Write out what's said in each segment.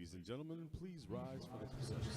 Ladies and gentlemen, please rise for the procession.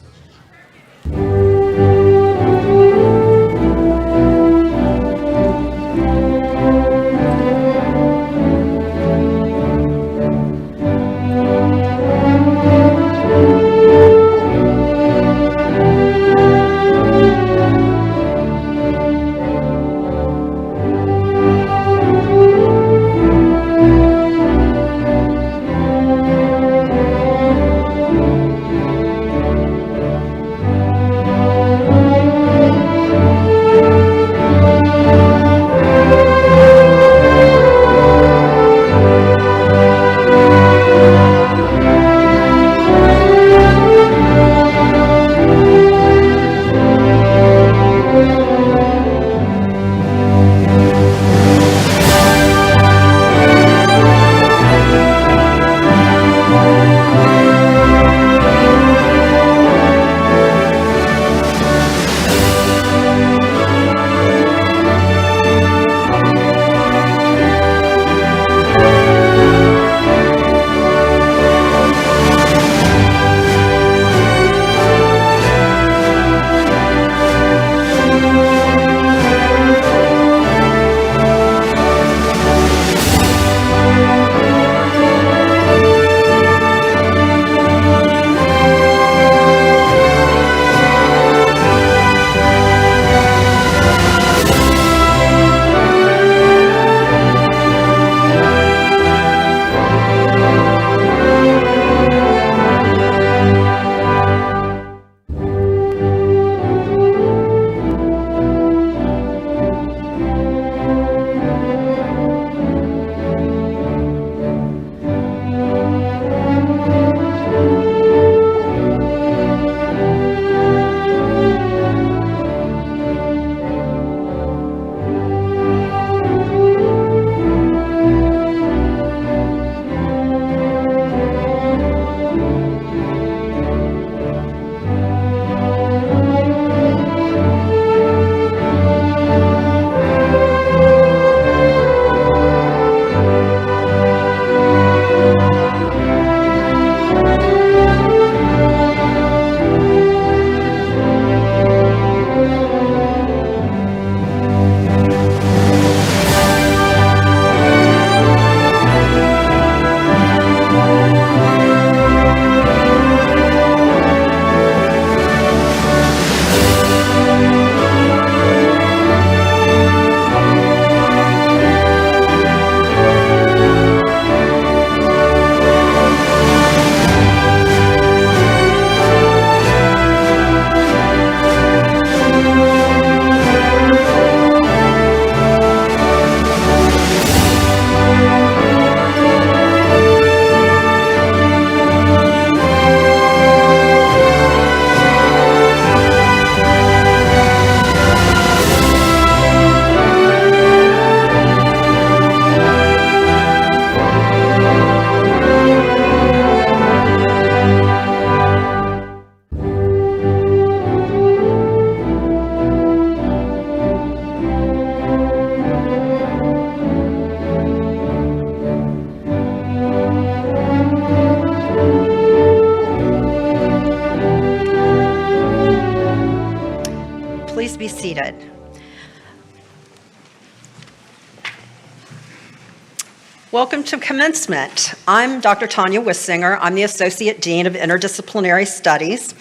Please be seated. Welcome to Commencement. I'm Dr. Tanya Wissinger. I'm the Associate Dean of Interdisciplinary Studies.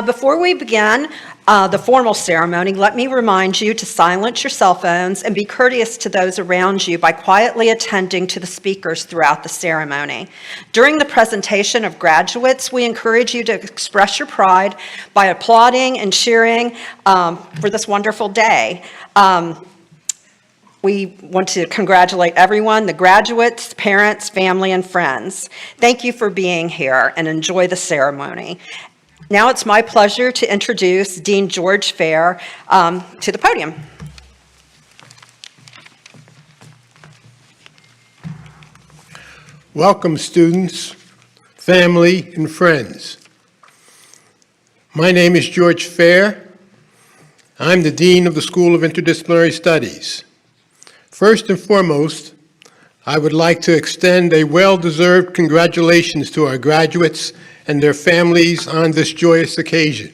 Before we begin the formal ceremony, let me remind you to silence your cell phones and be courteous to those around you by quietly attending to the speakers throughout the ceremony. During the presentation of graduates, we encourage you to express your pride by applauding and cheering for this wonderful day. We want to congratulate everyone, the graduates, parents, family, and friends. Thank you for being here and enjoy the ceremony. Now it's my pleasure to introduce Dean George Fair to the podium. Welcome, students, family, and friends. My name is George Fair. I'm the Dean of the School of Interdisciplinary Studies. First and foremost, I would like to extend a well-deserved congratulations to our graduates and their families on this joyous occasion.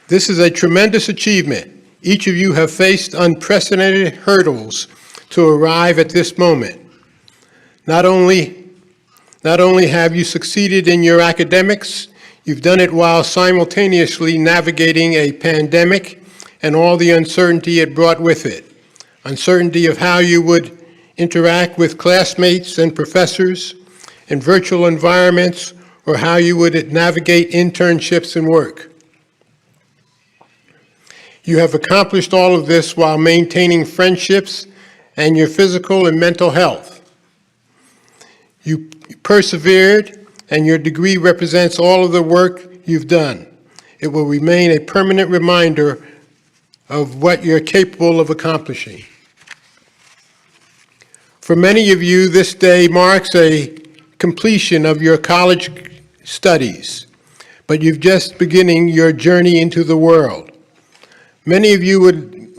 This is a tremendous achievement. Each of you have faced unprecedented hurdles to arrive at this moment. Not only have you succeeded in your academics, you've done it while simultaneously navigating a pandemic and all the uncertainty it brought with it. Uncertainty of how you would interact with classmates and professors in virtual environments, or how you would navigate internships and work. You have accomplished all of this while maintaining friendships and your physical and mental health. You persevered, and your degree represents all of the work you've done. It will remain a permanent reminder of what you're capable of accomplishing. For many of you, this day marks a completion of your college studies, but you're just beginning your journey into the world. Many of you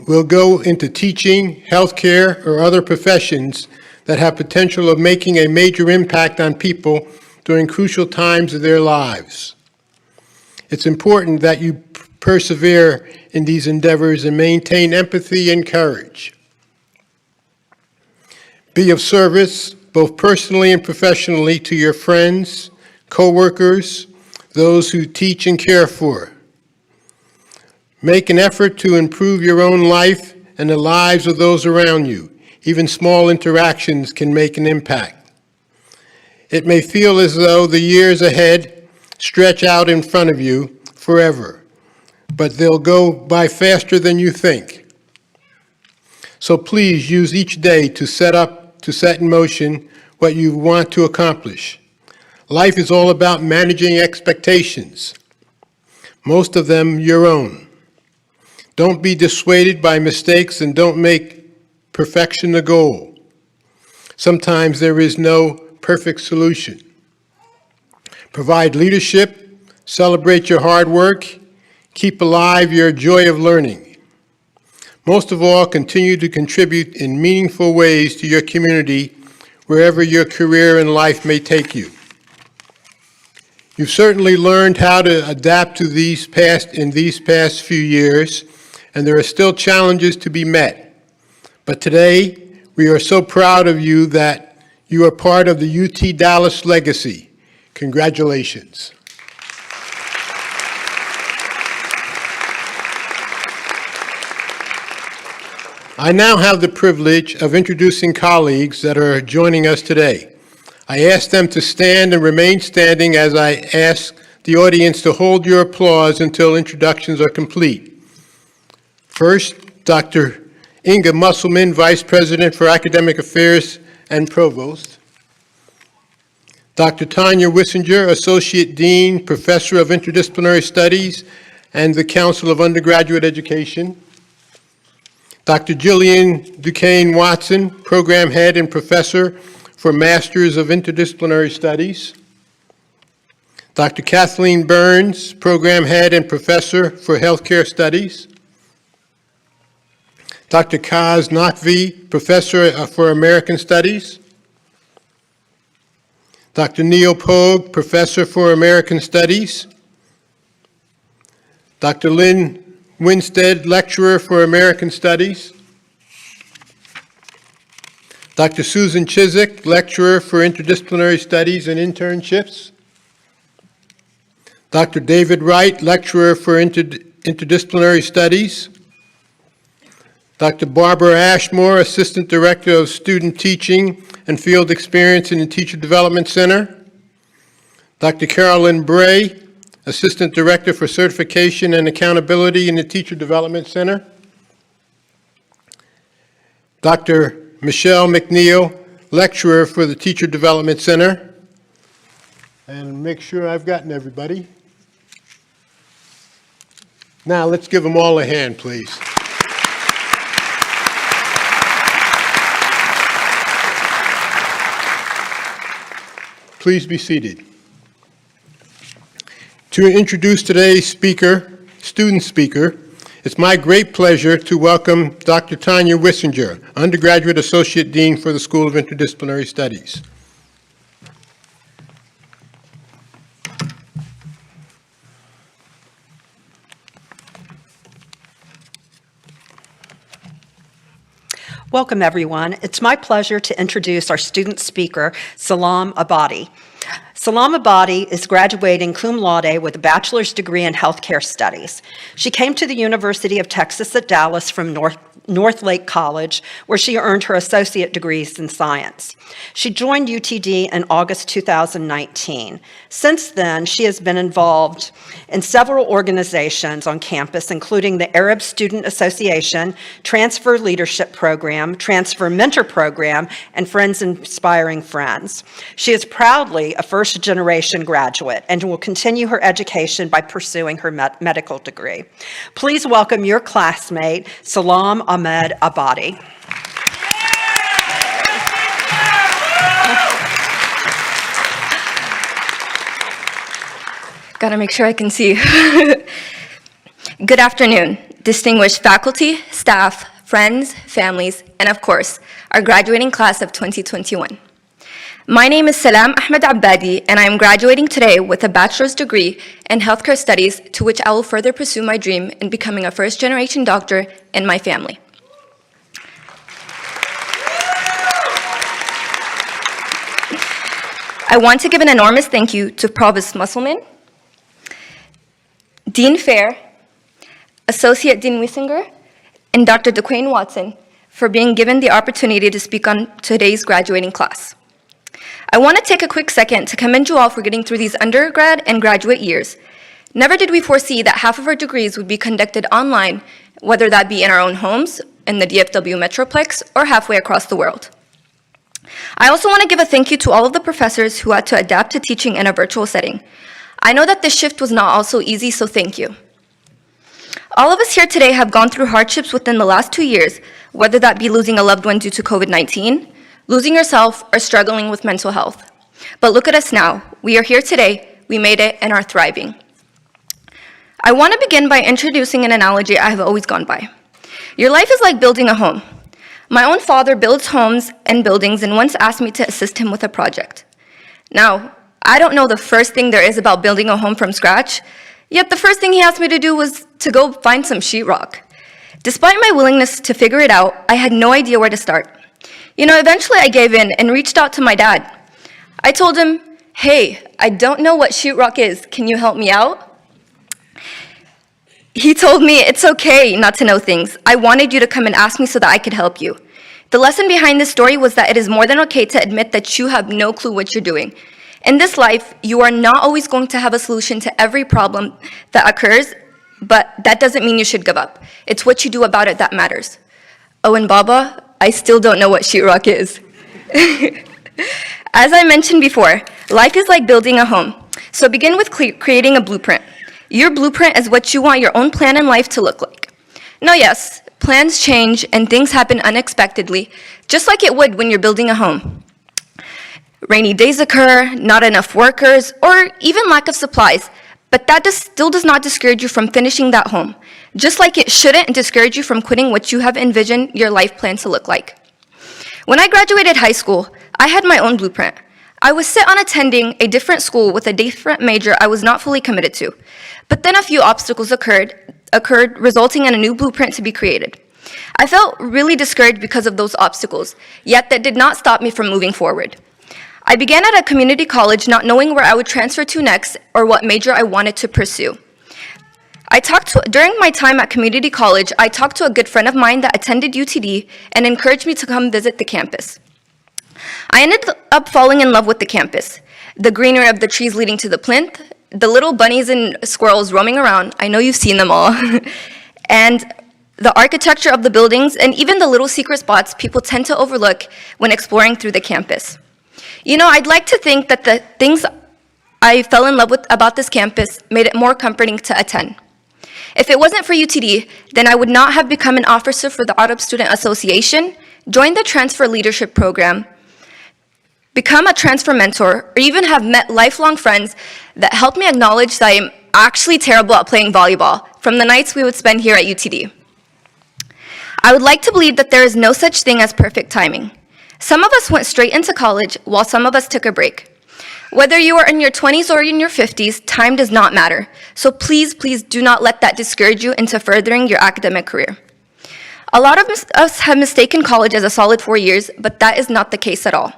will go into teaching, healthcare, or other professions that have potential of making a major impact on people during crucial times of their lives. It's important that you persevere in these endeavors and maintain empathy and courage. Be of service, both personally and professionally, to your friends, co-workers, those who teach and care for. Make an effort to improve your own life and the lives of those around you. Even small interactions can make an impact. It may feel as though the years ahead stretch out in front of you forever, but they'll go by faster than you think. So please use each day to set in motion what you want to accomplish. Life is all about managing expectations, most of them your own. Don't be dissuaded by mistakes, and don't make perfection the goal. Sometimes there is no perfect solution. Provide leadership, celebrate your hard work, keep alive your joy of learning. Most of all, continue to contribute in meaningful ways to your community wherever your career and life may take you. You've certainly learned how to adapt to these past few years, and there are still challenges to be met. But today, we are so proud of you that you are part of the UT Dallas legacy. Congratulations. I now have the privilege of introducing colleagues that are joining us today. I ask them to stand and remain standing as I ask the audience to hold your applause until introductions are complete. First, Dr. Inga Musselman, Vice President for Academic Affairs and Provost. Dr. Tanya Wissinger, Associate Dean, Professor of Interdisciplinary Studies and the Council of Undergraduate Education. Dr. Jillian Duquesne Watson, Program Head and Professor for Masters of Interdisciplinary Studies. Dr. Kathleen Burns, Program Head and Professor for Healthcare Studies. Dr. Kaz Naqvi, Professor for American Studies. Dr. Neil Pogue, Professor for American Studies. Dr. Lynn Winstead, Lecturer for American Studies. Dr. Susan Chiswick, Lecturer for Interdisciplinary Studies and Internships. Dr. David Wright, Lecturer for Interdisciplinary Studies. Dr. Barbara Ashmore, Assistant Director of Student Teaching and Field Experience in the Teacher Development Center. Dr. Carolyn Bray, Assistant Director for Certification and Accountability in the Teacher Development Center. Dr. Michelle McNeil, Lecturer for the Teacher Development Center. And make sure I've gotten everybody. Now let's give them all a hand, please. Please be seated. To introduce today's student speaker, It's my great pleasure to welcome Dr. Tanya Wissinger, Undergraduate Associate Dean for the School of Interdisciplinary Studies. Welcome, everyone. It's my pleasure to introduce our student speaker, Salam Abadi. Salam Abadi is graduating cum laude with a bachelor's degree in healthcare studies. She came to the University of Texas at Dallas from North Lake College, where she earned her associate degrees in science. She joined UTD in August 2019. Since then, she has been involved in several organizations on campus, including the Arab Student Association, Transfer Leadership Program, Transfer Mentor Program, and Friends Inspiring Friends. She is proudly a first-generation graduate and will continue her education by pursuing her medical degree. Please welcome your classmate, Salam Ahmed Abadi. Gotta make sure I can see. Good afternoon, distinguished faculty, staff, friends, families, and of course, our graduating class of 2021. My name is Salam Ahmed Abadi, and I am graduating today with a bachelor's degree in healthcare studies, to which I will further pursue my dream in becoming a first-generation doctor in my family. I want to give an enormous thank you to Provost Musselman, Dean Fair, Associate Dean Wissinger, and Dr. DeQuayne Watson for being given the opportunity to speak on today's graduating class. I want to take a quick second to commend you all for getting through these undergrad and graduate years. Never did we foresee that half of our degrees would be conducted online, whether that be in our own homes, in the DFW Metroplex, or halfway across the world. I also want to give a thank you to all of the professors who had to adapt to teaching in a virtual setting. I know that this shift was not also easy, so thank you. All of us here today have gone through hardships within the last 2 years, whether that be losing a loved one due to COVID-19, losing yourself, or struggling with mental health. But look at us now. We are here today, we made it, and are thriving. I want to begin by introducing an analogy I have always gone by. Your life is like building a home. My own father builds homes and buildings and once asked me to assist him with a project. Now, I don't know the first thing there is about building a home from scratch, yet the first thing he asked me to do was to go find some sheetrock. Despite my willingness to figure it out, I had no idea where to start. Eventually I gave in and reached out to my dad. I told him, "Hey, I don't know what sheetrock is. Can you help me out?" He told me, "It's okay not to know things. I wanted you to come and ask me so that I could help you." The lesson behind this story was that it is more than okay to admit that you have no clue what you're doing. In this life, you are not always going to have a solution to every problem that occurs, but that doesn't mean you should give up. It's what you do about it that matters. Oh, and Baba, I still don't know what sheetrock is. As I mentioned before, life is like building a home. So begin with creating a blueprint. Your blueprint is what you want your own plan in life to look like. Now, yes, plans change and things happen unexpectedly, just like it would when you're building a home. Rainy days occur, not enough workers, or even lack of supplies, but that still does not discourage you from finishing that home, just like it shouldn't discourage you from quitting what you have envisioned your life plan to look like. When I graduated high school, I had my own blueprint. I was set on attending a different school with a different major I was not fully committed to, but then a few obstacles occurred, resulting in a new blueprint to be created. I felt really discouraged because of those obstacles, yet that did not stop me from moving forward. I began at a community college not knowing where I would transfer to next or what major I wanted to pursue. During my time at community college, I talked to a good friend of mine that attended UTD and encouraged me to come visit the campus. I ended up falling in love with the campus. The greenery of the trees leading to the plinth, the little bunnies and squirrels roaming around, I know you've seen them all, and the architecture of the buildings, and even the little secret spots people tend to overlook when exploring through the campus. I'd like to think that the things I fell in love with about this campus made it more comforting to attend. If it wasn't for UTD, then I would not have become an officer for the Arab Student Association, joined the Transfer Leadership Program, become a transfer mentor, or even have met lifelong friends that helped me acknowledge that I am actually terrible at playing volleyball, from the nights we would spend here at UTD. I would like to believe that there is no such thing as perfect timing. Some of us went straight into college, while some of us took a break. Whether you are in your 20s or in your 50s, time does not matter. So please, please do not let that discourage you into furthering your academic career. A lot of us have mistaken college as a solid 4 years, but that is not the case at all.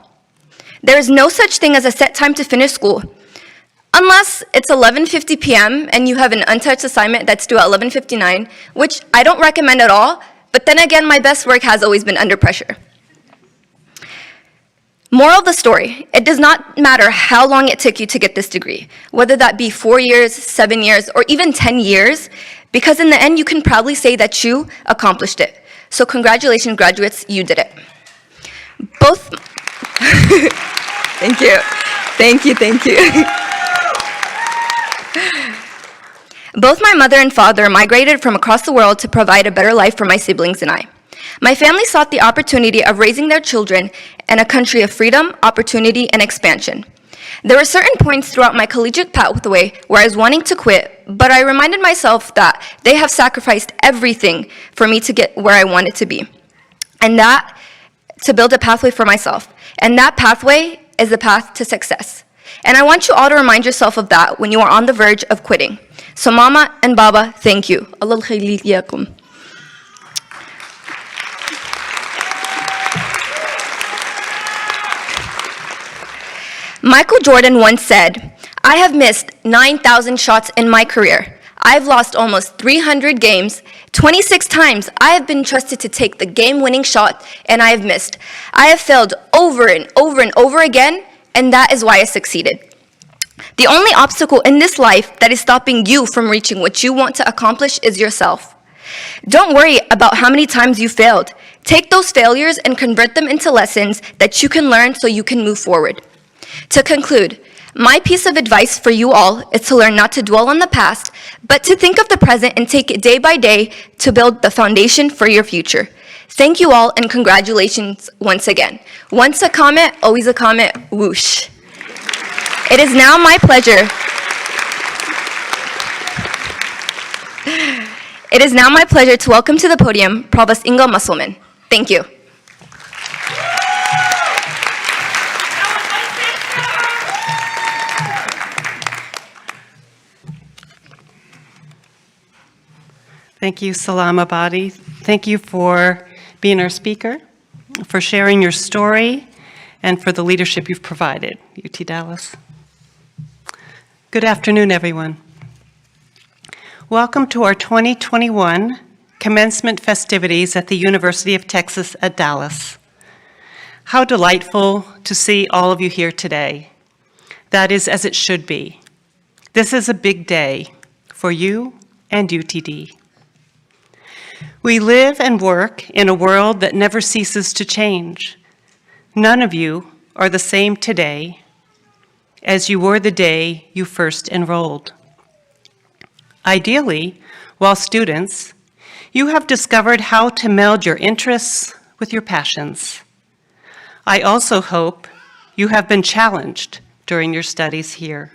There is no such thing as a set time to finish school. Unless it's 11:50 p.m. and you have an untouched assignment that's due at 11:59, which I don't recommend at all, but then again, my best work has always been under pressure. Moral of the story, it does not matter how long it took you to get this degree, whether that be 4 years, 7 years, or even 10 years, because in the end, you can proudly say that you accomplished it. So congratulations, graduates, you did it. Both, thank you, thank you, thank you. Both my mother and father migrated from across the world to provide a better life for my siblings and I. My family sought the opportunity of raising their children in a country of freedom, opportunity, and expansion. There were certain points throughout my collegiate pathway where I was wanting to quit, but I reminded myself that they have sacrificed everything for me to get where I wanted to be, and that to build a pathway for myself. And that pathway is the path to success. And I want you all to remind yourself of that when you are on the verge of quitting. So Mama and Baba, thank you. Allah khayliyakum. Michael Jordan once said, "I have missed 9,000 shots in my career. I've lost almost 300 games. 26 times I have been trusted to take the game-winning shot, and I have missed. I have failed over and over and over again, and that is why I succeeded." The only obstacle in this life that is stopping you from reaching what you want to accomplish is yourself. Don't worry about how many times you failed. Take those failures and convert them into lessons that you can learn so you can move forward. To conclude, my piece of advice for you all is to learn not to dwell on the past, but to think of the present and take it day by day to build the foundation for your future. Thank you all, and congratulations once again. Once a comment, always a comment, whoosh. It is now my pleasure. It is now my pleasure to welcome to the podium Provost Inga Musselman. Thank you. Thank you, Salam Abadi. Thank you for being our speaker, for sharing your story, and for the leadership you've provided, UT Dallas. Good afternoon, everyone. Welcome to our 2021 commencement festivities at the University of Texas at Dallas. How delightful to see all of you here today. That is as it should be. This is a big day for you and UTD. We live and work in a world that never ceases to change. None of you are the same today as you were the day you first enrolled. Ideally, while students, you have discovered how to meld your interests with your passions. I also hope you have been challenged during your studies here.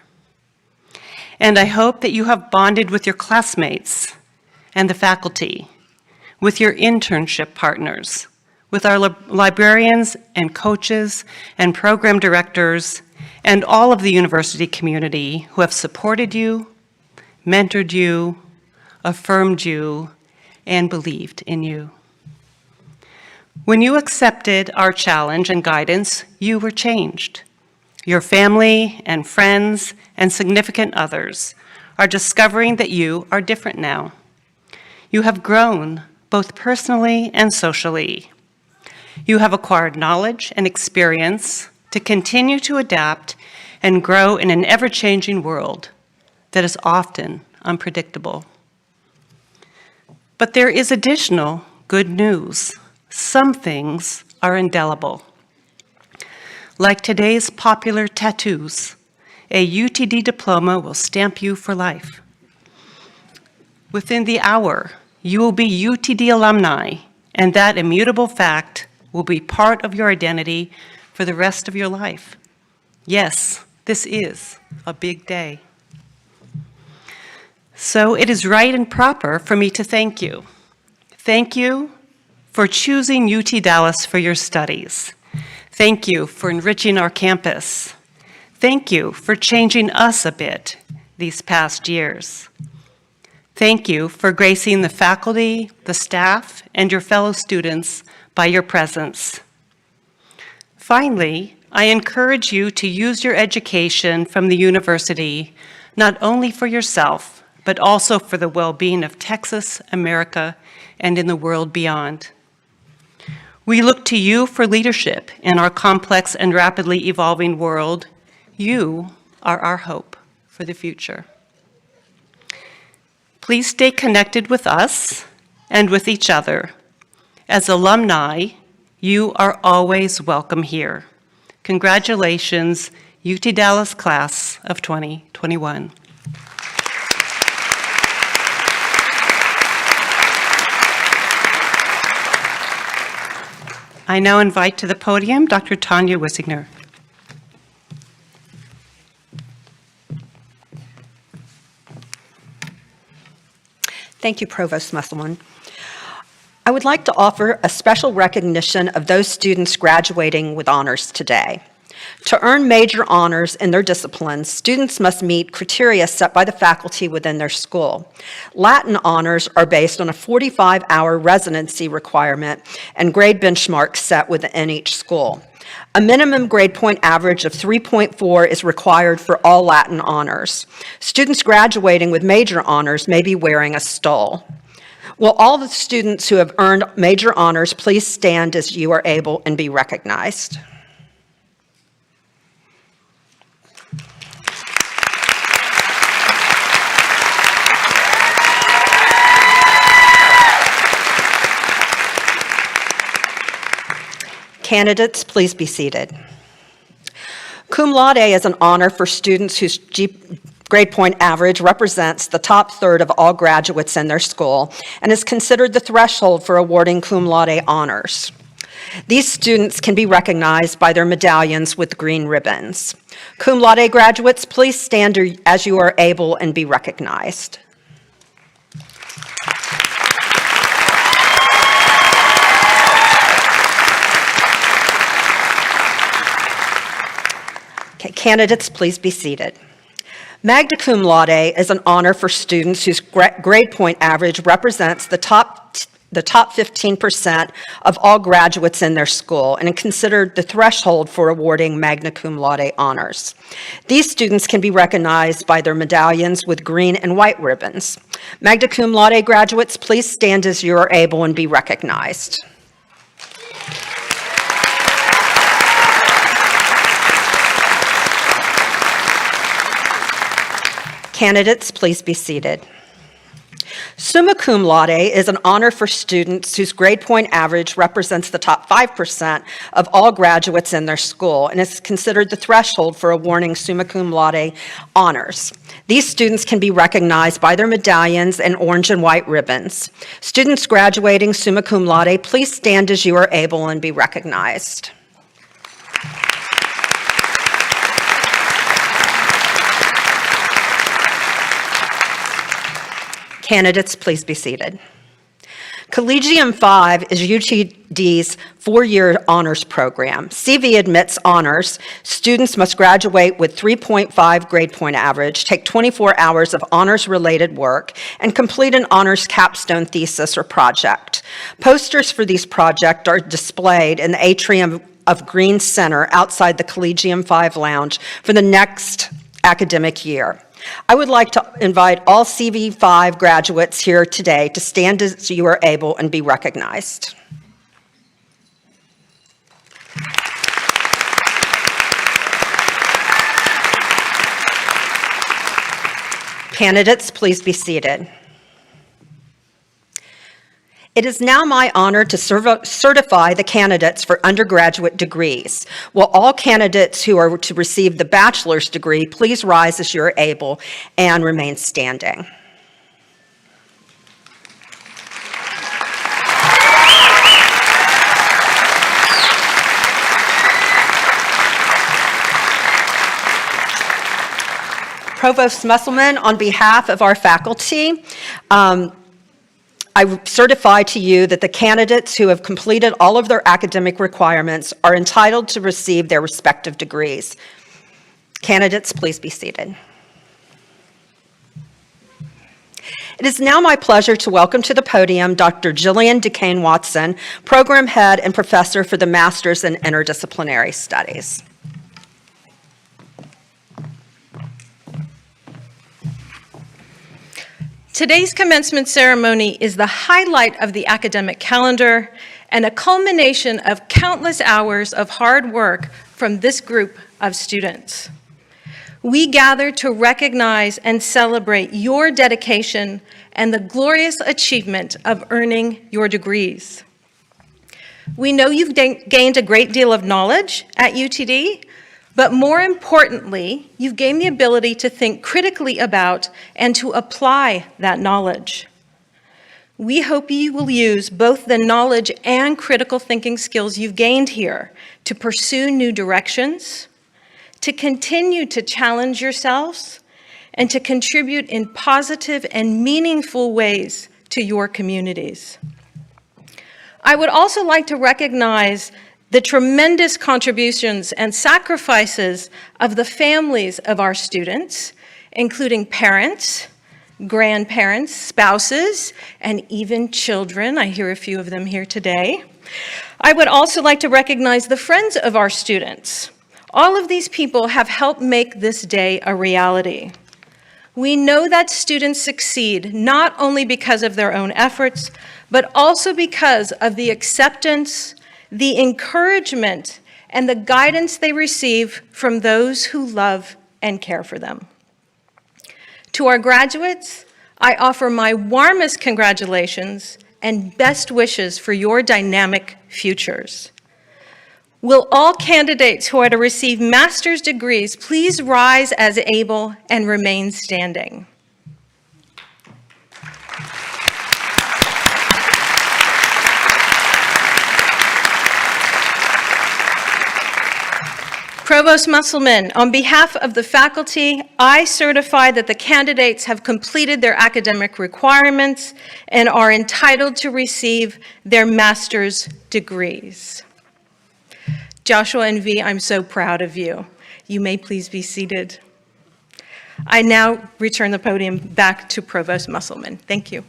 And I hope that you have bonded with your classmates and the faculty, with your internship partners, with our librarians and coaches and program directors, and all of the university community who have supported you, mentored you, affirmed you, and believed in you. When you accepted our challenge and guidance, you were changed. Your family and friends and significant others are discovering that you are different now. You have grown both personally and socially. You have acquired knowledge and experience to continue to adapt and grow in an ever-changing world that is often unpredictable. But there is additional good news. Some things are indelible. Like today's popular tattoos, a UTD diploma will stamp you for life. Within the hour, you will be UTD alumni, and that immutable fact will be part of your identity for the rest of your life. Yes, this is a big day. So it is right and proper for me to thank you. Thank you for choosing UT Dallas for your studies. Thank you for enriching our campus. Thank you for changing us a bit these past years. Thank you for gracing the faculty, the staff, and your fellow students by your presence. Finally, I encourage you to use your education from the university not only for yourself, but also for the well-being of Texas, America, and in the world beyond. We look to you for leadership in our complex and rapidly evolving world. You are our hope for the future. Please stay connected with us and with each other. As alumni, you are always welcome here. Congratulations, UT Dallas class of 2021. I now invite to the podium Dr. Tanya Wissinger. Thank you, Provost Musselman. I would like to offer a special recognition of those students graduating with honors today. To earn major honors in their disciplines, students must meet criteria set by the faculty within their school. Latin honors are based on a 45-hour residency requirement and grade benchmarks set within each school. A minimum grade point average of 3.4 is required for all Latin honors. Students graduating with major honors may be wearing a stole. Will all the students who have earned major honors please stand as you are able and be recognized? Candidates, please be seated. Cum laude is an honor for students whose grade point average represents the top third of all graduates in their school and is considered the threshold for awarding cum laude honors. These students can be recognized by their medallions with green ribbons. Cum laude graduates, please stand as you are able and be recognized. Okay, candidates, please be seated. Magna cum laude is an honor for students whose grade point average represents the top 15% of all graduates in their school and is considered the threshold for awarding magna cum laude honors. These students can be recognized by their medallions with green and white ribbons. Magna cum laude graduates, please stand as you are able and be recognized. Candidates, please be seated. Summa cum laude is an honor for students whose grade point average represents the top 5% of all graduates in their school and is considered the threshold for awarding summa cum laude honors. These students can be recognized by their medallions and orange and white ribbons. Students graduating summa cum laude, please stand as you are able and be recognized. Candidates, please be seated. Collegium 5 is UTD's four-year honors program. CV admits honors. Students must graduate with 3.5 grade point average, take 24 hours of honors-related work, and complete an honors capstone thesis or project. Posters for these projects are displayed in the atrium of Green Center outside the Collegium 5 lounge for the next academic year. I would like to invite all CV5 graduates here today to stand as you are able and be recognized. Candidates, please be seated. It is now my honor to certify the candidates for undergraduate degrees. Will all candidates who are to receive the bachelor's degree please rise as you are able and remain standing. Provost Musselman, on behalf of our faculty, I certify to you that the candidates who have completed all of their academic requirements are entitled to receive their respective degrees. Candidates, please be seated. It is now my pleasure to welcome to the podium Dr. Jillian Duquesne Watson, Program Head and Professor for the Masters in Interdisciplinary Studies. Today's commencement ceremony is the highlight of the academic calendar and a culmination of countless hours of hard work from this group of students. We gather to recognize and celebrate your dedication and the glorious achievement of earning your degrees. We know you've gained a great deal of knowledge at UTD, but more importantly, you've gained the ability to think critically about and to apply that knowledge. We hope you will use both the knowledge and critical thinking skills you've gained here to pursue new directions, to continue to challenge yourselves, and to contribute in positive and meaningful ways to your communities. I would also like to recognize the tremendous contributions and sacrifices of the families of our students, including parents, grandparents, spouses, and even children. I hear a few of them here today. I would also like to recognize the friends of our students. All of these people have helped make this day a reality. We know that students succeed not only because of their own efforts, but also because of the acceptance, the encouragement, and the guidance they receive from those who love and care for them. To our graduates, I offer my warmest congratulations and best wishes for your dynamic futures. Will all candidates who are to receive master's degrees please rise as able and remain standing? Provost Musselman, on behalf of the faculty, I certify that the candidates have completed their academic requirements and are entitled to receive their master's degrees. Joshua and V, I'm so proud of you. You may please be seated. I now return the podium back to Provost Musselman. Thank you.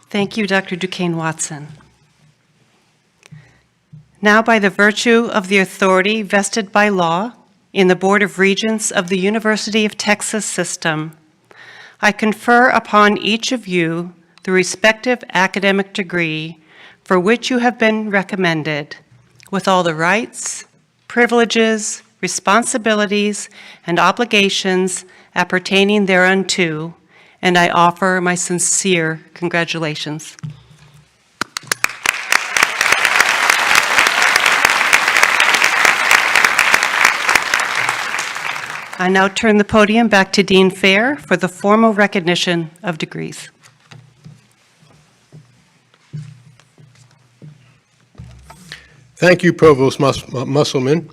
Thank you, Dr. Duquesne Watson. Now, by the virtue of the authority vested by law in the Board of Regents of the University of Texas System, I confer upon each of you the respective academic degree for which you have been recommended, with all the rights, privileges, responsibilities, and obligations appertaining thereunto, and I offer my sincere congratulations. I now turn the podium back to Dean Fair for the formal recognition of degrees. Thank you, Provost Musselman.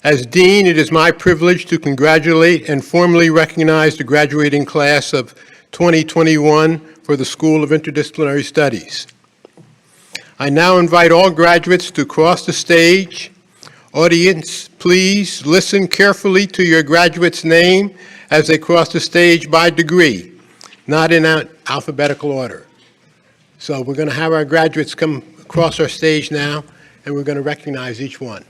As Dean, it is my privilege to congratulate and formally recognize the graduating class of 2021 for the School of Interdisciplinary Studies. I now invite all graduates to cross the stage. Audience, please listen carefully to your graduate's name as they cross the stage by degree, not in alphabetical order. So we're going to have our graduates come across our stage now, and we're going to recognize each one.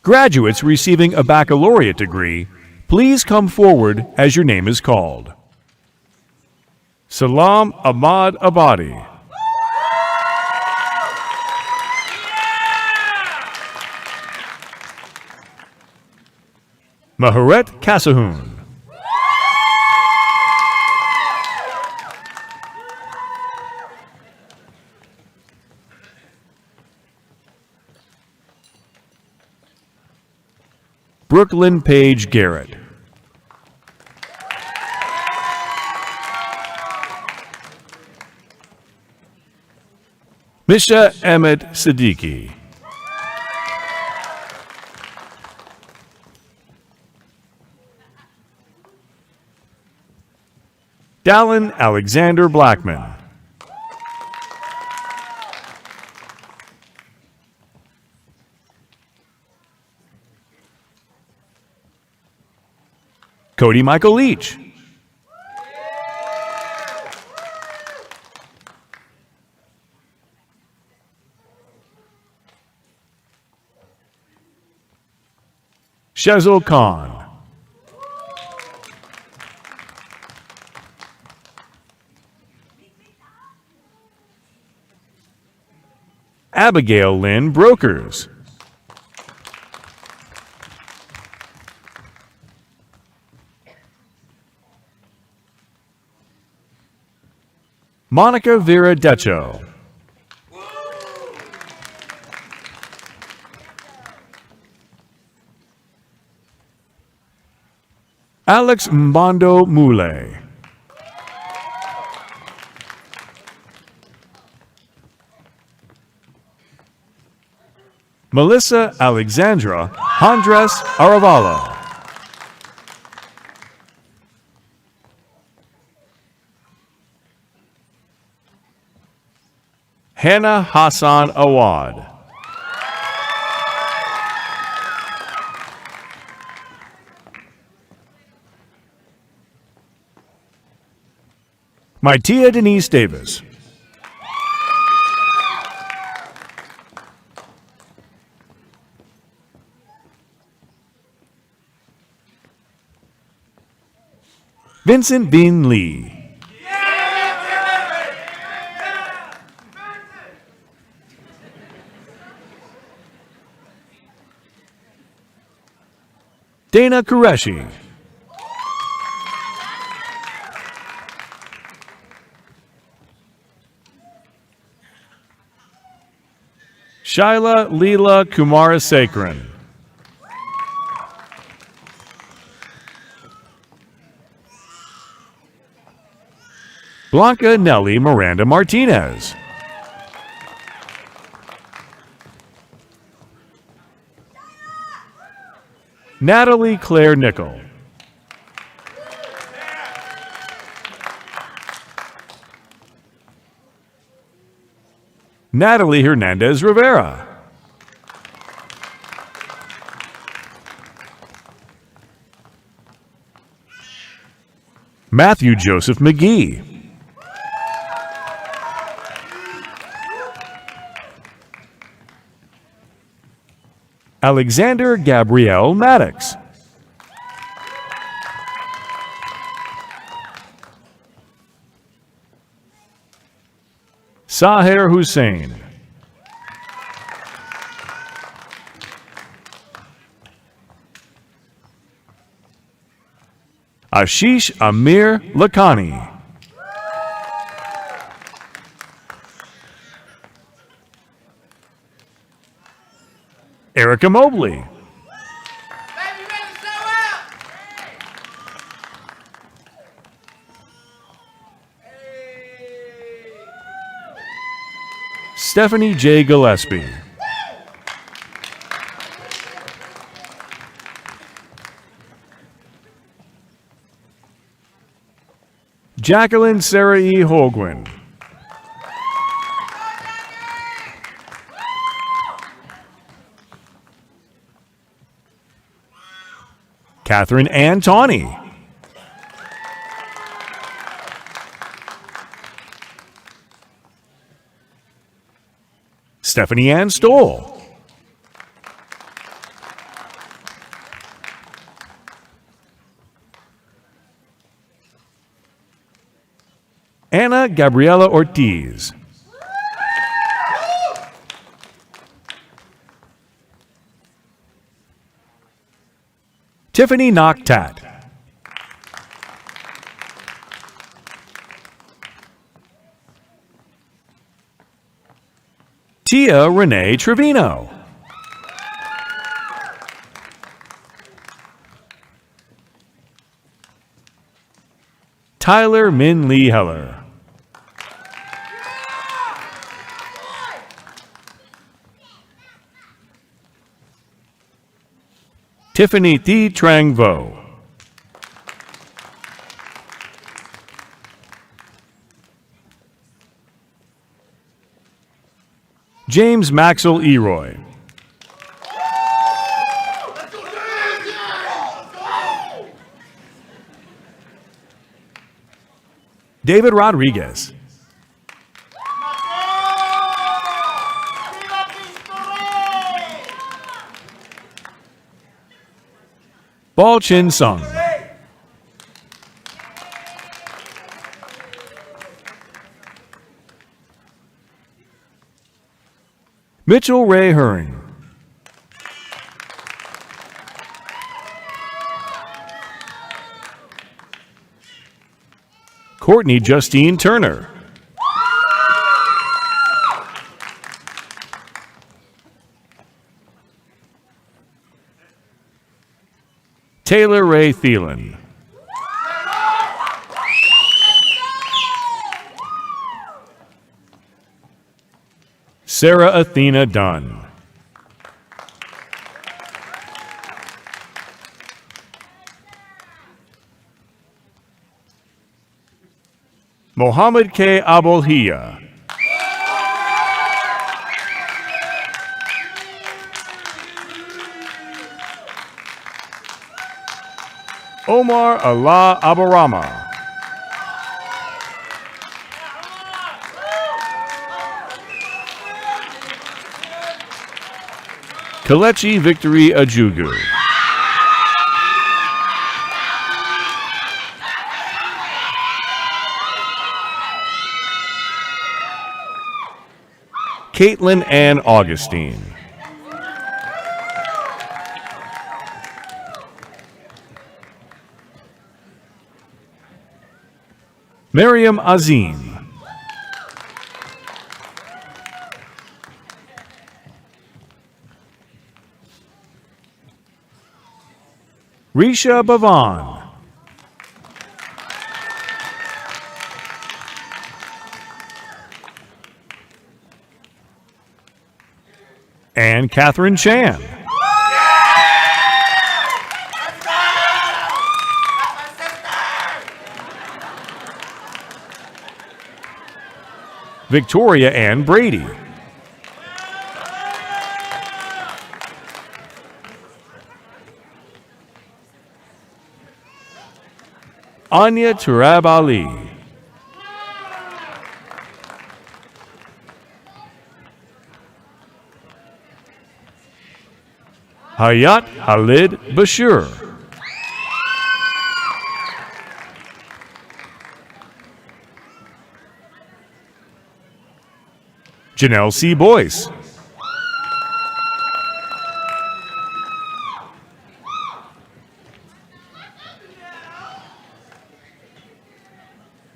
Graduates receiving a baccalaureate degree, please come forward as your name is called. Salam Ahmad Abadi. Maharet Kasahun. Brooklyn Page Garrett. Misha Emmett Siddiqui. Dallin Alexander Blackman. Cody Michael Leach. Shezel Khan. Abigail Lynn Brokers. Monica Vera Decho. Alex Mbondo Mule. Melissa Alexandra Andres Aravalo. Hannah Hassan Awad. Maitia Denise Davis. Vincent Bean Lee. Dana Qureshi. Shaila Leela Kumarasekharan. Blanca Nelly Miranda Martinez. Natalie Claire Nickel. Natalie Hernandez Rivera. Matthew Joseph McGee. Alexander Gabrielle Maddox. Sahir Hussain. Ashish Amir Lakhani. Erica Mobley. Stephanie J. Gillespie. Jacqueline Sarah E. Holguin. Catherine Ann Tawney. Stephanie Ann Stoll. Anna Gabriela Ortiz. Tiffany Noctat. Tia Renee Trevino. Tyler Min Lee Heller. Tiffany Thi Trang Vo. James Maxwell Eroy. David Rodriguez. Bal Chin Sung. Mitchell Ray Herring. Courtney Justine Turner. Taylor Ray Thielen. Sarah Athena Dunn. Mohammed K. Abolhiya. Omar Allah Abarama. Kelechi Victory Ajugu. Caitlin Ann Augustine. Miriam Azim. Risha Bhavan. And Catherine Chan. Victoria Ann Brady. Anya Turab Ali. Hayat Khalid Bashir. Janelle C. Boyce.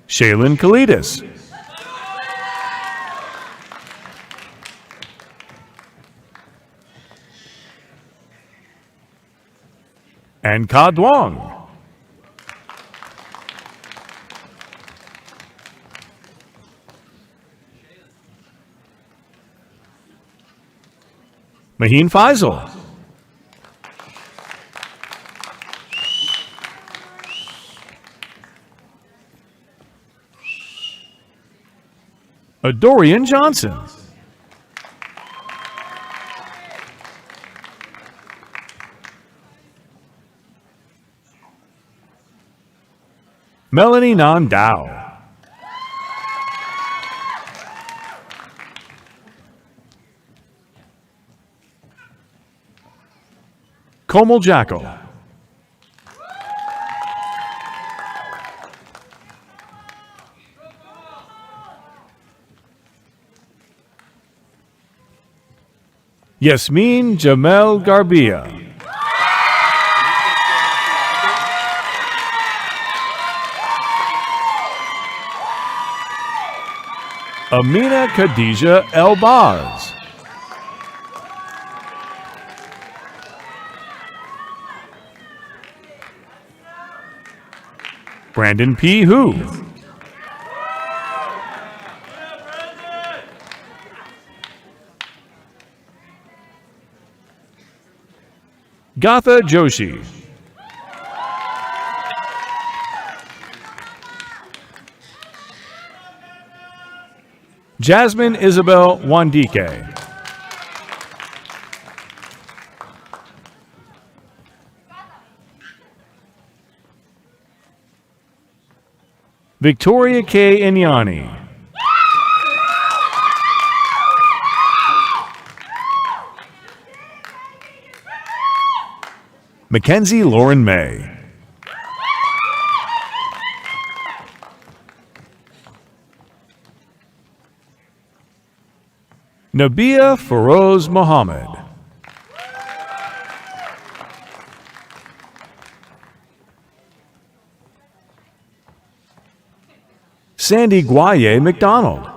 Shaylin Kalidas. And Ka Duong. Maheen Faisal. Dorian Johnson. Melanie Nan Dao. Komal Jackal. Yasmin Jamel Garbia. Amina Khadija Elbaz. Brandon P. Hu. Gatha Joshi. Jasmine Isabel Wandike. Victoria K. Inyani. Mackenzie Lauren May. Nabia Feroz Mohammed. Sandy Guaye McDonald.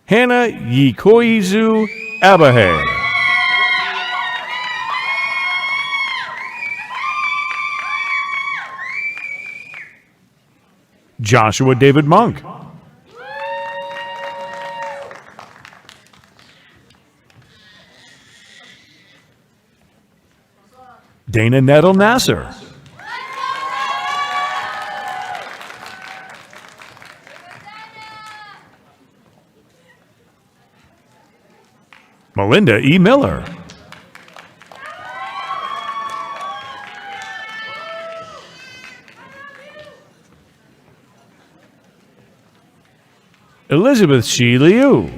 Hannah Yikoizu Abahe. Joshua David Monk. Dana Nettle Nasser. Melinda E. Miller. Elizabeth Shi Liu.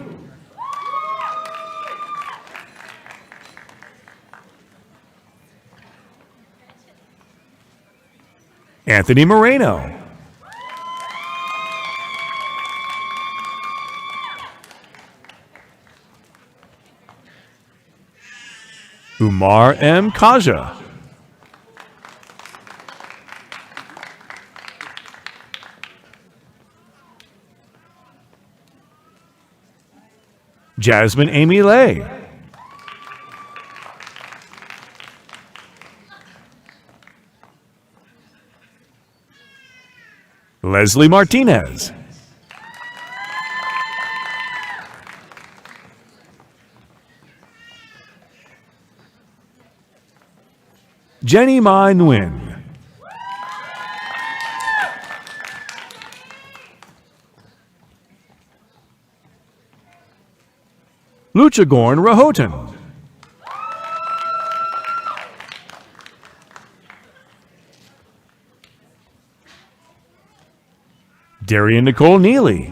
Anthony Moreno. Umar M. Kaja. Jasmine Amy Lay. Leslie Martinez. Jenny Mai Nguyen. Luchagorn Rahoton. Darian Nicole Neely.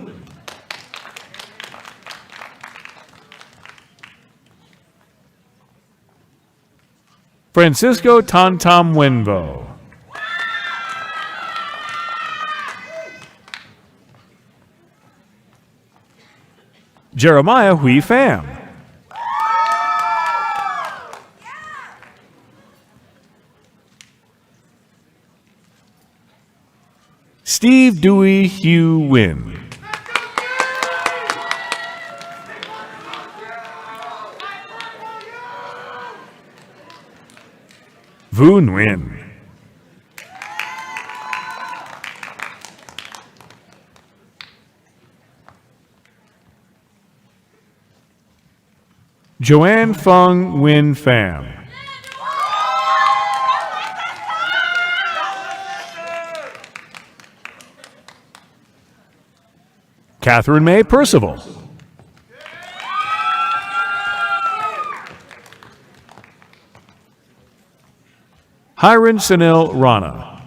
Francisco Tantam Wenvo. Jeremiah Hui Pham. Steve Dewey Hugh Wynn. Vu Nguyen. Joanne Fung Nguyen Pham. Catherine May Percival. Hiron Sunil Rana.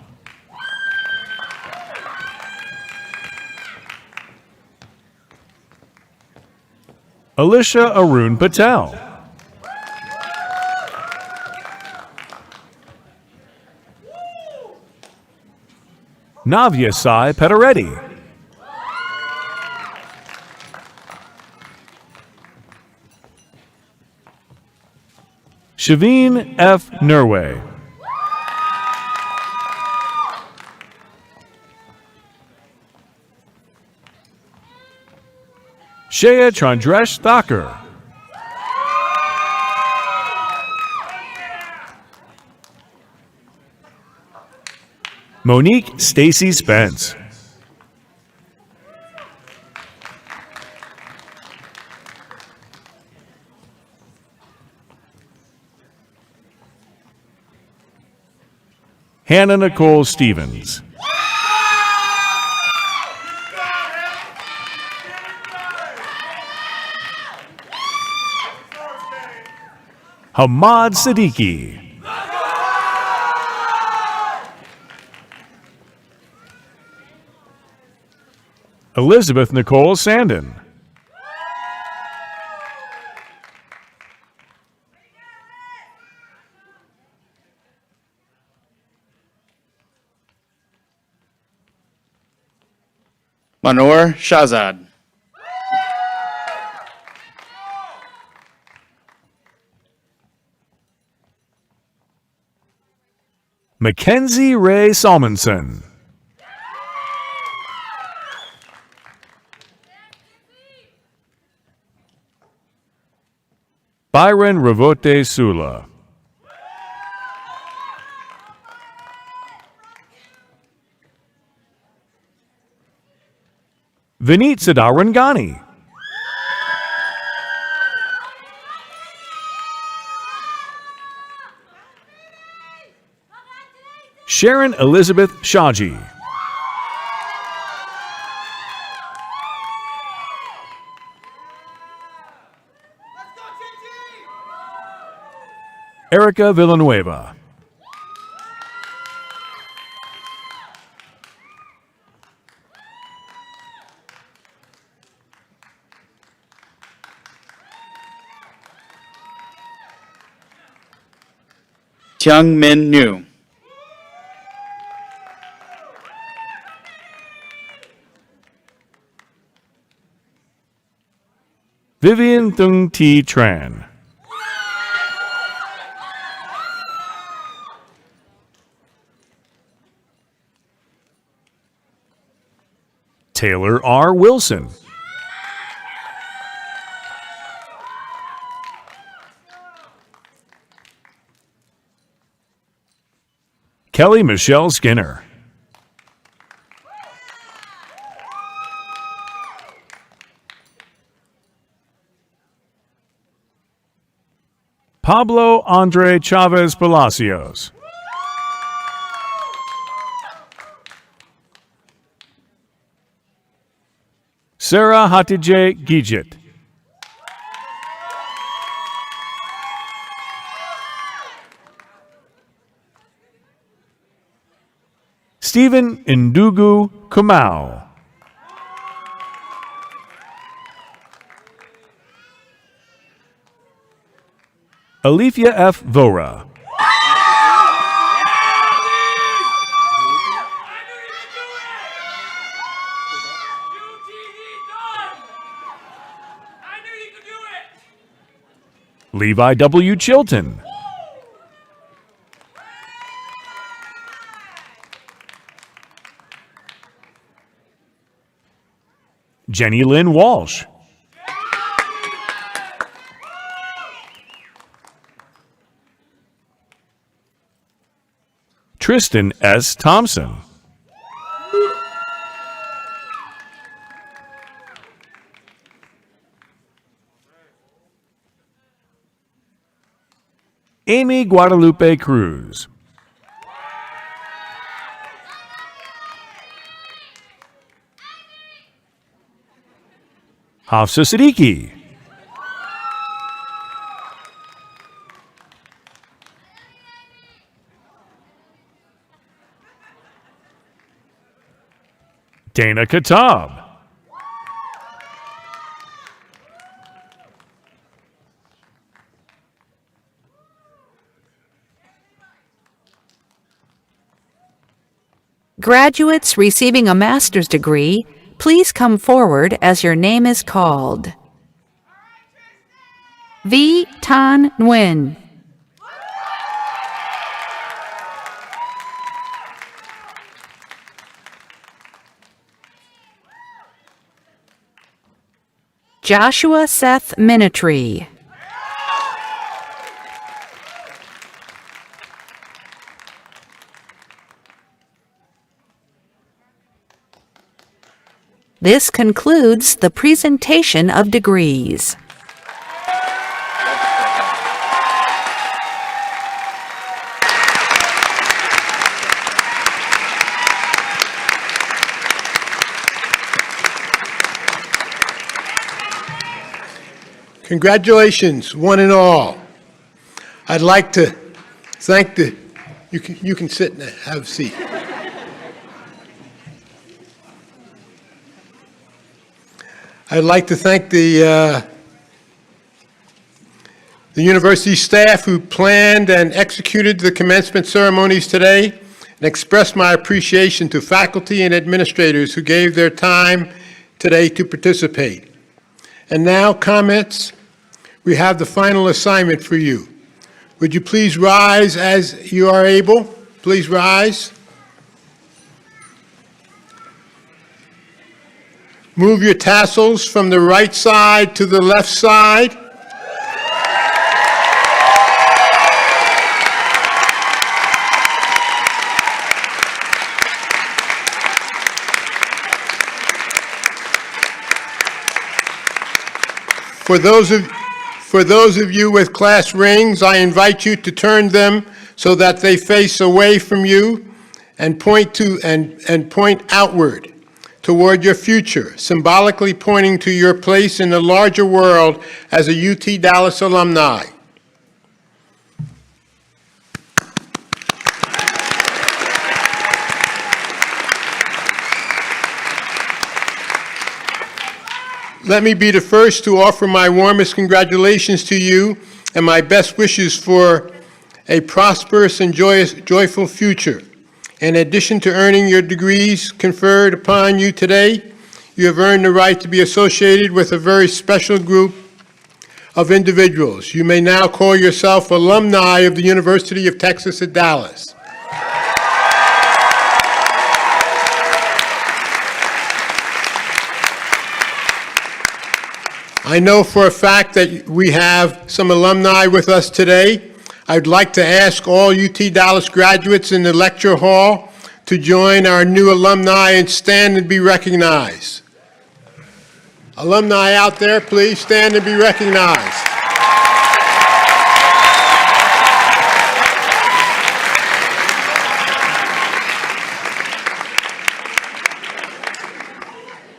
Alicia Arun Patel. Navya Sai Petaretti. Shaveen F. Nurway. Shaya Chandresh Thakur. Monique Stacy Spence. Hannah Nicole Stevens. Hamad Siddiqui. Elizabeth Nicole Sandin. Manor Shahzad. Mackenzie Ray Salmonson. Byron Ravote Sula. Vineet Sidarangani. Sharon Elizabeth Shaji. Erica Villanueva. Kyung Min New. Vivian Thung T. Tran. Taylor R. Wilson. Kelly Michelle Skinner. Pablo Andre Chavez Palacios. Sarah Hatije Gijit. Stephen Indugu Kumau. Alethea F. Vora. Levi W. Chilton. Jenny Lynn Walsh. Tristan S. Thompson. Amy Guadalupe Cruz. Hafsa Siddiqui. Dana Katab. Graduates receiving a master's degree, please come forward as your name is called. V. Tan Nguyen. Joshua Seth Minitree. This concludes the presentation of degrees. Congratulations, one and all. I'd like to thank you can sit and have a seat. I'd like to thank the university staff who planned and executed the commencement ceremonies today, and express my appreciation to faculty and administrators who gave their time today to participate. And now, comments. We have the final assignment for you. Would you please rise as you are able? Please rise. Move your tassels from the right side to the left side. For those of you with class rings, I invite you to turn them so that they face away from you and point outward toward your future, symbolically pointing to your place in the larger world as a UT Dallas alumni. Let me be the first to offer my warmest congratulations to you and my best wishes for a prosperous and joyful future. In addition to earning your degrees conferred upon you today, you have earned the right to be associated with a very special group of individuals. You may now call yourself alumni of the University of Texas at Dallas. I know for a fact that we have some alumni with us today. I'd like to ask all UT Dallas graduates in the lecture hall to join our new alumni and stand and be recognized. Alumni out there, please stand and be recognized.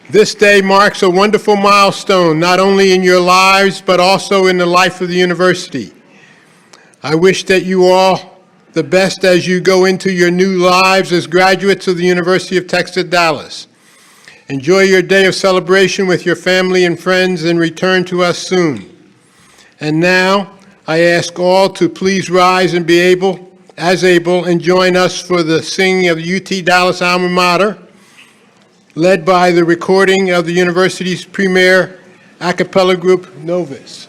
This day marks a wonderful milestone, not only in your lives, but also in the life of the university. I wish that you all the best as you go into your new lives as graduates of the University of Texas at Dallas. Enjoy your day of celebration with your family and friends and return to us soon. And now, I ask all to please rise and be able and join us for the singing of the UT Dallas Alma Mater, led by the recording of the university's premier a cappella group, Novus.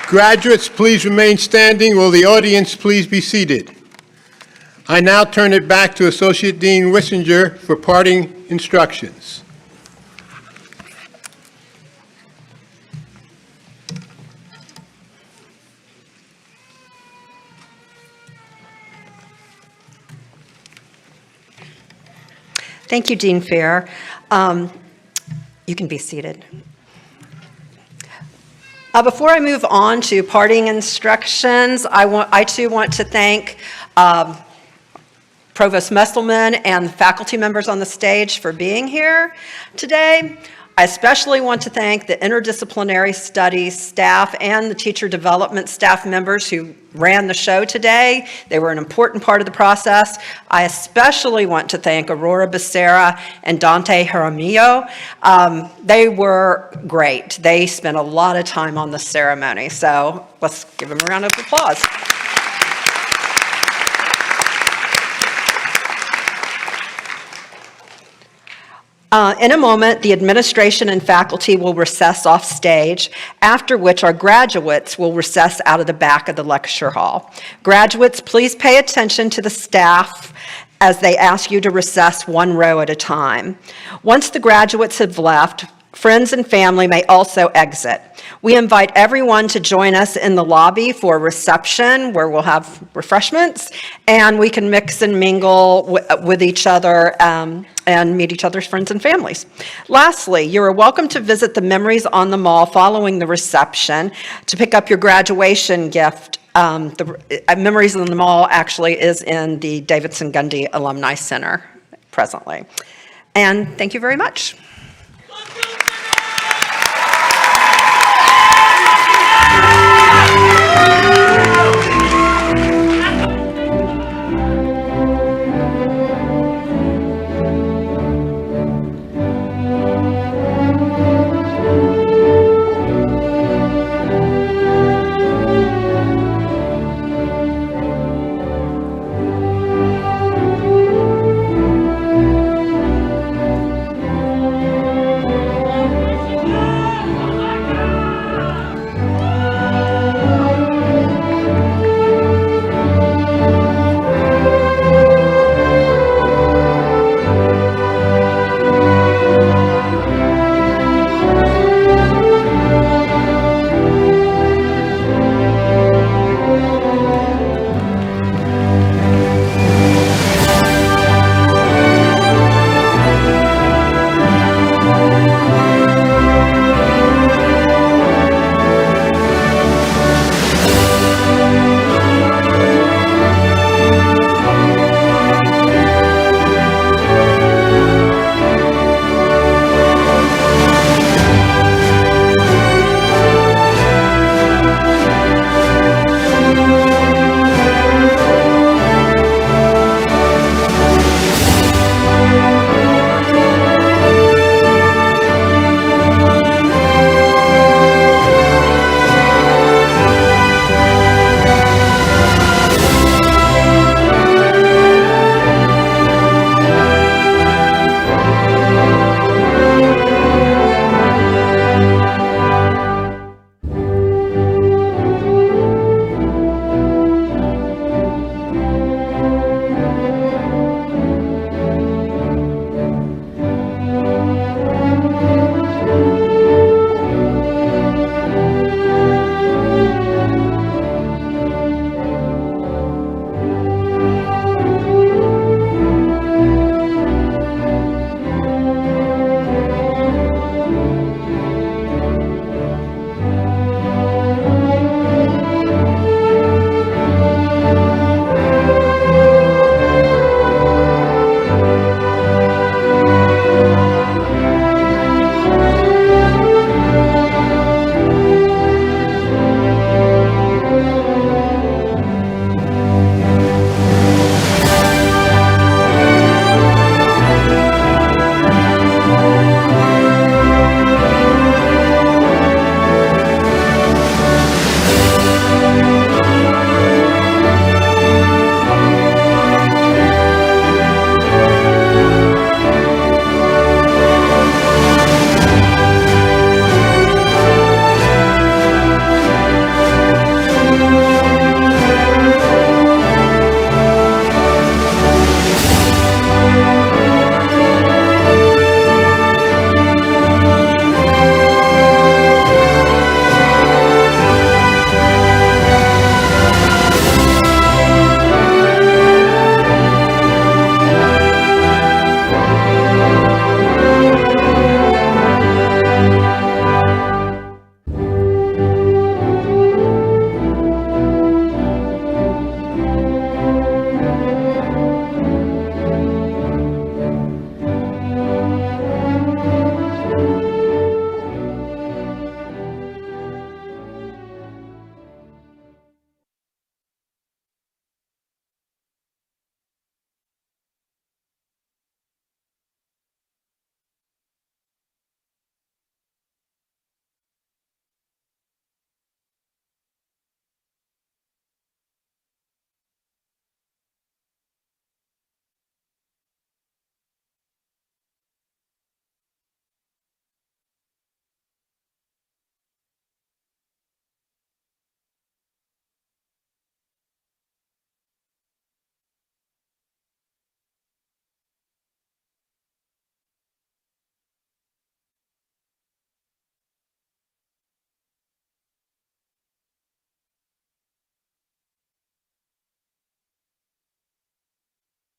Graduates, please remain standing. Will the audience please be seated? I now turn it back to Associate Dean Wissinger for parting instructions. Thank you, Dean Fair. You can be seated. Before I move on to parting instructions, I too want to thank Provost Messelman and the faculty members on the stage for being here today. I especially want to thank the interdisciplinary studies staff and the teacher development staff members who ran the show today. They were an important part of the process. I especially want to thank Aurora Becerra and Dante Jaramillo. They were great. They spent a lot of time on the ceremony, so let's give them a round of applause. In a moment, the administration and faculty will recess off stage, after which our graduates will recess out of the back of the lecture hall. Graduates, please pay attention to the staff as they ask you to recess one row at a time. Once the graduates have left, friends and family may also exit. We invite everyone to join us in the lobby for a reception where we'll have refreshments and we can mix and mingle with each other and meet each other's friends and families. Lastly, you are welcome to visit the Memories on the Mall following the reception to pick up your graduation gift. The Memories on the Mall actually is in the Davidson Gundy Alumni Center presently. And thank you very much.